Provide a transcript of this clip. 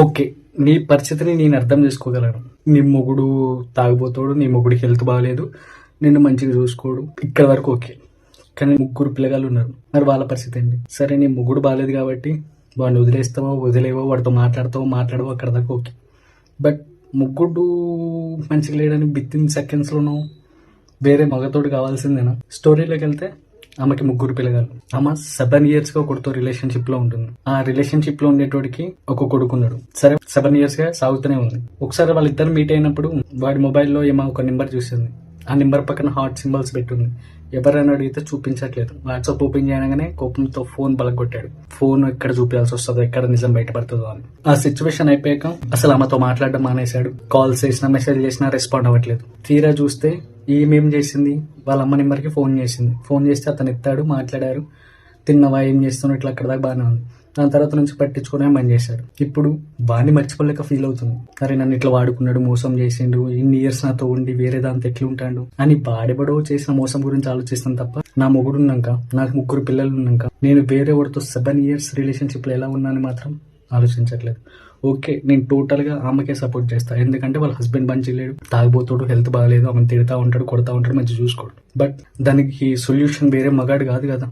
Okay, నీ పరిస్థితిని నేను అర్థం చేసుకోగలను. నీ మొగుడు తాగుబోతాడు, నీ మొగుడికి హెల్త్ బాగాలేదు, నిన్ను మంచిగా చూసుకోడు, ఇక్కడ వరకు ఓకే. కానీ 3 పిల్లగాళ్ళు ఉన్నారు, మరి వాళ్ళ పరిస్థితి ఏంటి? సరే, నీ మొగుడు బాగాలేదు కాబట్టి వాడిని వదిలేస్తావో వదిలేవో, వాడితో మాట్లాడవో అక్కడ దాకా ఓకే. బట్ ముగ్గుడు మంచిగా లేడని విత్ ఇన్ సెకండ్స్లోనూ వేరే మగతోడు కావాల్సిందేనా? స్టోరీలోకి వెళ్తే ఆమెకి 3 పిల్లగాళ్ళు. ఆమె 7 years గా ఒకటితో రిలేషన్షిప్ లో ఉంటుంది. ఆ రిలేషన్షిప్ లో ఉండేటోడికి ఒక కొడుకున్నాడు. సరే, 7 years గా సాగుతూనే ఉంది. ఒకసారి వాళ్ళిద్దరు మీట్ అయినప్పుడు వాడి మొబైల్లో ఏమో ఒక నెంబర్ చూసింది. ఆ నెంబర్ పక్కన హార్ట్ సింబల్స్ పెట్టుంది. ఎవరైనా అడిగితే చూపించట్లేదు. వాట్సాప్ ఓపెన్ చేయగానే కోపంతో ఫోన్ బలగొట్టాడు. ఫోన్ ఎక్కడ చూపించాల్సి వస్తుందో, ఎక్కడ నిజం బయటపడుతుందో అని. ఆ సిచ్యువేషన్ అయిపోయాక అసలు ఆమెతో మాట్లాడడం మానేశాడు. కాల్స్ చేసినా, మెసేజ్ చేసినా రెస్పాండ్ అవ్వట్లేదు. తీరా చూస్తే ఈమెం చేసింది, వాళ్ళ అమ్మ నెంబర్కి ఫోన్ చేసింది. ఫోన్ చేస్తే అతను ఎత్తాడు, మాట్లాడారు. తిన్నవా, ఏం చేస్తున్నావు, ఇట్లా అక్కడ దాకా బాగానే ఉంది. దాని తర్వాత నుంచి పట్టించుకునే బంద్ చేశాడు. ఇప్పుడు వాడిని మర్చిపోలేక ఫీల్ అవుతుంది. అరే, నన్ను ఇట్లా వాడుకున్నాడు, మోసం చేసిండు, ఇన్ని ఇయర్స్ నాతో ఉండి వేరే దాంతో ఎట్లుంటాడు అని బాడెబడో చేసిన మోసం గురించి ఆలోచిస్తాను తప్ప, నా మొగుడున్నాక, నాకు 3 పిల్లలు ఉన్నాక నేను వేరే వాడితో 7 years రిలేషన్షిప్ లో ఎలా ఉన్నానని మాత్రం ఆలోచించట్లేదు. ఓకే, నేను టోటల్ గా ఆమెకే సపోర్ట్ చేస్తా. ఎందుకంటే వాళ్ళ హస్బెండ్ మంచి లేడు, తాగిపోతాడు, హెల్త్ బాగాలేదు, ఆమెను తిడతా ఉంటాడు, కొడతా ఉంటాడు, మంచి చూసుకోడు. బట్ దానికి సొల్యూషన్ వేరే మగాడు కాదు కదా.